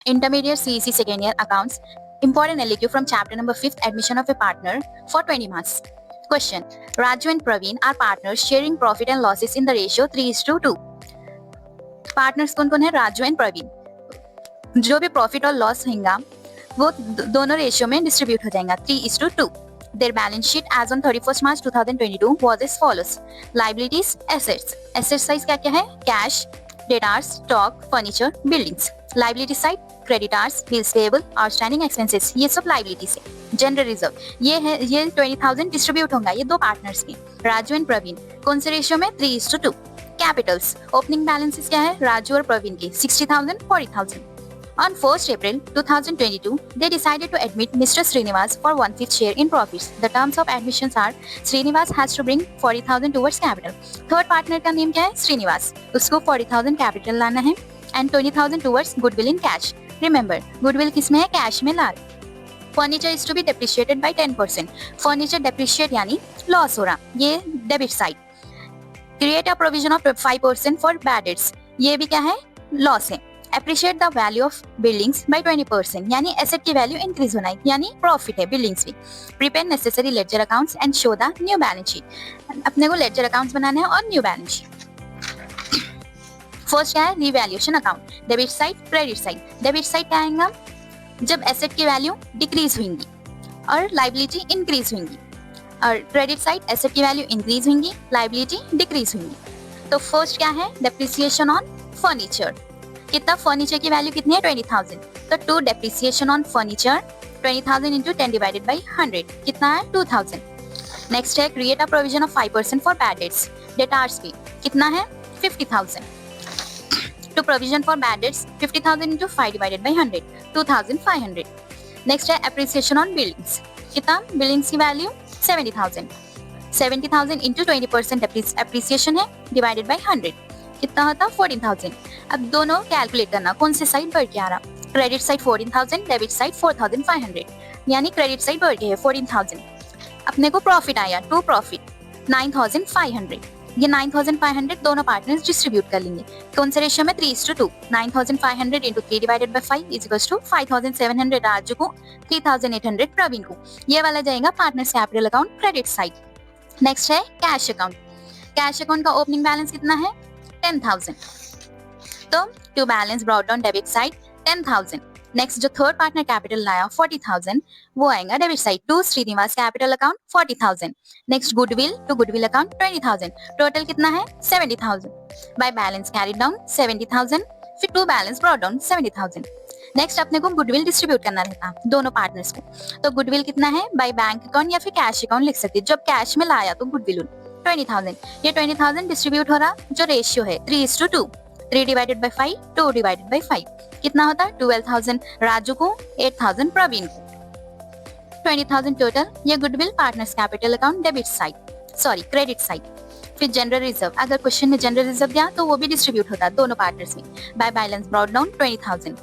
Intermediate CEC second year accounts. Important LAQ from chapter number 5th, admission of a partner for 20 marks. Question. Raju and Praveen are partners sharing profit and losses in the ratio 3:2. Partners कौन कौन है? Raju and Praveen. जो भी profit और loss होगा वो दोनों ratio में डिस्ट्रीब्यूट हो जाएगा 3:2. Their balance sheet as on 31st March 2022 was as follows. Liabilities, assets. Asset size क्या क्या है? Cash, debtors, stock, furniture, buildings. Liability side, creditors, bills payable, outstanding expenses. ये सब liabilities है। General reserve ये है, ये 20,000 डिस्ट्रीब्यूट होगा ये दो पार्टनर्स की, राजू एंड प्रवीण। कौन से रेशियो में? 3:2. Capitals, opening balances क्या है? राजू और प्रवीण की 60,000, 40,000. On 1st April 2022, they decided to admit Mr. Srinivas for 1/5 share in profits. The terms of admissions are Srinivas has to bring 40,000 towards capital. Third partner का name क्या है? Srinivas. उसको 40,000 capital लाना है and 20,000 towards goodwill in cash. Remember, goodwill किस में है? Cash में ला रहे। Furniture is to be depreciated by 10%. Furniture depreciate यानी loss हो रहा, ये debit side. Create a provision of 5% for bad debts. ये भी क्या है? Loss है। Appreciate the value of buildings by 20%, यानी एसेट की वैल्यू इंक्रीज होना है, यानी प्रॉफिट है बिल्डिंग्स भी। Prepare necessary ledger accounts and show the new balance sheet. अपने को लेडजर अकाउंट्स बनाना है और न्यू बैलेंस शीट। फर्स्ट क्या है? Revaluation account. Debit side, credit side. Debit side क्या आएगा? जब एसेट की वैल्यू डिक्रीज होंगी और लाइबिलिटी इंक्रीज होंगी, और क्रेडिट साइड एसेट की वैल्यू इंक्रीज होंगी, लाइबिलिटी डिक्रीज होंगी। तो फर्स्ट क्या है? Depreciation on furniture. कितना? फर्नीचर की वैल्यू कितनी है? 20,000। तो 2 depreciation on furniture 20,000 into 10 divided by 100 कितना है? 2,000। नेक्स्ट है create a provision of 5% for bad debts. Debtors भी कितना है? 50,000। To provision for bad debts 50,000 into 5 divided by 100 2,500। Next है एप्रिसिएशन ऑन बिल्डिंग्स। कितना? बिल्डिंग्स की वैल्यू 70,000। 70,000 into 20% एप्रिसिएशन है डिवाइडेड बाई 100 कितना होता? 14,000। अब दोनों कैलकुलेट करना कौन से साइड बढ़ के आ रहा। क्रेडिट साइड 14,000, डेबिट साइड 4,500, यानी क्रेडिट साइड बढ़ के है 14,000। अपने को प्रॉफिट आया, टू प्रॉफिट 9,500। ये 9,500 दोनों पार्टनर्स डिस्ट्रीब्यूट कर लेंगे। कौन से रेशियो में? 3:2। 9,500 into 3 divided by 5 is equals to 5,700 Raju को, 3,800 प्रवीण को। ये वाला जाएगा partners capital account credit side. Next है कैश अकाउंट। कैश अकाउंट का ओपनिंग बैलेंस कितना है? 10,000। तो to balance brought down debit side 10,000। Next जो थर्ड पार्टनर कैपिटल लाया 40,000 वो आएगा debit side to Srinivas capital account 40,000। Next goodwill to goodwill account 20,000। Total कितना है? 70,000। बाय बैलेंस कैरी डाउन 70,000, फिर to balance brought down 70,000। Next अपने को गुडविल डिस्ट्रीब्यूट करना रहता दोनों पार्टनर्स को। तो गुडविल कितना है? बाय बैंक अकाउंट या फिर कैश अकाउंट लिख सकते हैं। जब कैश में लाया तो गुडविल 20,000। ये 20,000 डिस्ट्रीब्यूट हो रहा जो रेशियो है 3:2। 3 divided by 5, 2 divided by 5 कितना होता है? 12,000 राजू को, 8,000 प्रवीण को। 20,000 टोटल। ये goodwill partners capital account debit side, sorry credit side. फिर जनरल रिजर्व, अगर क्वेश्चन में जनरल रिजर्व दिया तो वो भी डिस्ट्रीब्यूट होता है दोनों पार्टनर्स में। By balance brought down 20,000।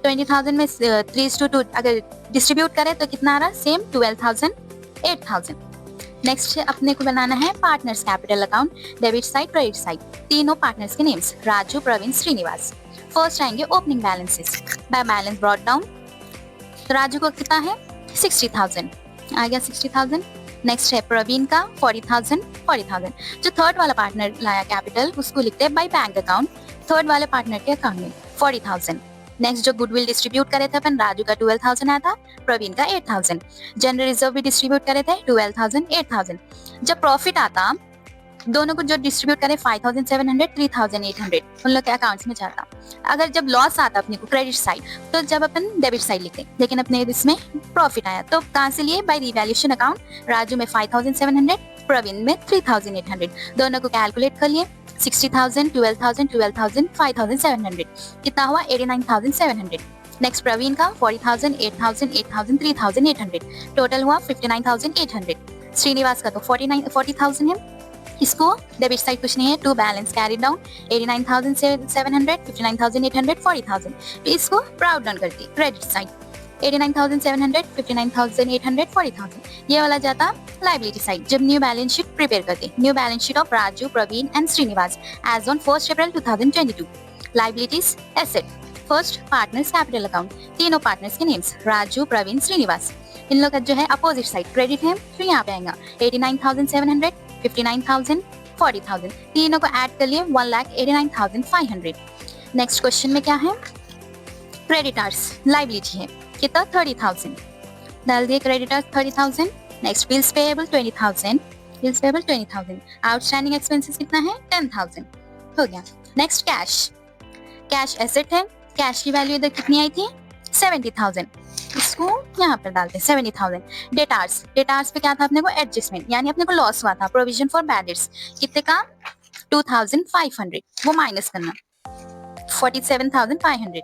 20,000 में 3:2 अगर डिस्ट्रीब्यूट करें तो कितना आ रहा? सेम 12,000, 8,000। नेक्स्ट अपने को बनाना है partners capital account debit side credit side. तीनों पार्टनर्स के नेम्स राजू, प्रवीण, श्रीनिवास। फर्स्ट आएंगे opening balances. By balance brought down तो राजू को कितना है? 60,000 आ गया 60,000। नेक्स्ट है प्रवीण का 40,000, 40,000। जो थर्ड वाला पार्टनर लाया कैपिटल उसको लिखते हैं बाय बैंक अकाउंट, थर्ड वाले पार्टनर के अकाउंट में 40,000। नेक्स्ट जो गुडविल डिस्ट्रीब्यूट करे थे अपन, राजू का 12,000 आया था, प्रवीण का 8,000। जनरल रिजर्व भी डिस्ट्रीब्यूट करे थे 12,000, 8,000। जब प्रॉफिट आता दोनों को जो डिस्ट्रीब्यूट करे 5,700, 3,800 उन लोग के अकाउंट्स में जाता। अगर जब लॉस आता अपने को क्रेडिट साइड तो जब अपन डेबिट साइड लिखते, लेकिन अपने इसमें प्रॉफिट आया तो कहाँ से लिए? Bye revaluation account. राजू में 5,700, प्रवीण में 3,800। दोनों को कैलकुलेट कर लिए 60,000, 12,000, 12,000, 5,700 कितना हुआ? 89,700। नेक्स्ट प्रवीण का 40,000, 8,000, 8,000, 3,800 टोटल हुआ 59,800। श्रीनिवास का तो 40,000 है। इसको डेबिट साइड कुछ नहीं है, टू बैलेंस कैरी डाउन 89,700, 59,800, 40,000। तो इसको ब्राउट डाउन करती क्रेडिट साइड 89,700, 59,800, 40,000। ये वाला जाता लाइबिलिटी साइड जब न्यू बैलेंस शीट प्रिपेयर करते। New balance sheet of Raju, Praveen and Srinivas as on 1st April 2022। Liabilities asset first partners capital account, तीनों पार्टनर्स के नेम्स राजू, प्रवीण, श्रीनिवास। इन लोग का जो है अपोजिट साइड क्रेडिट है तो यहाँ पे आएगा 89,700, 59,000, 40,000। तीनों को ऐड कर लिए 1,89,500। नेक्स्ट क्वेश्चन में क्या है, क्रेडिटर्स लाइबिलिटी है कितना 30,000, डाल दिए creditors 30,000। Next bills payable 20,000, bills payable 20,000। Outstanding expenses कितना है 10,000, हो गया। नेक्स्ट कैश, कैश एसेट है, कैश की वैल्यू इधर कितनी आई थी 70,000, इसको यहाँ पर डालते हैं 70,000। डेटार्स, डेटार्स पे क्या था अपने को एडजस्टमेंट, यानी अपने को लॉस हुआ था, प्रोविजन फॉर बैड डेट्स कितने का 2,500, वो माइनस करना 47,500।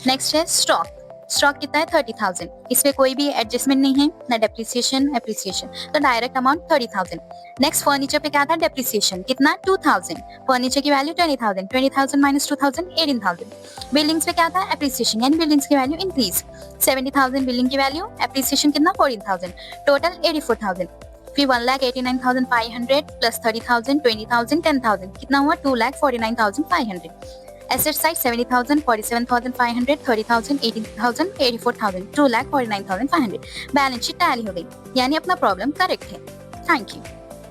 नेक्स्ट है स्टॉक, स्टॉक कितना है 30,000, इसमें कोई भी एडजस्टमेंट नहीं है, ना डेप्रिसिएशन एप्रिसिएशन, तो डायरेक्ट अमाउंट 30,000। नेक्स्ट फर्नीचर पे क्या था डेप्रिसिएशन कितना 2,000, फर्नीचर की वैल्यू 20,000, 20,000 माइनस 2,000 18,000। बिल्डिंग्स पे क्या था एप्रिसिएशन, यानी बिल्डिंग्स की वैल्यू इंक्रीज 70,000 बिल्डिंग की वैल्यू, एप्रिसिएशन कितना 14,000, टोटल 84,000। फिर 1,89,500 प्लस 30,000, 20,000, 10,000 कितना हुआ 2,49,500। Asset side 70,000, 47,500, 30,000, 18,000, 84,000, 2,49,500। Balance sheet tally हो गई, यानी अपना प्रॉब्लम करेक्ट है। Thank you.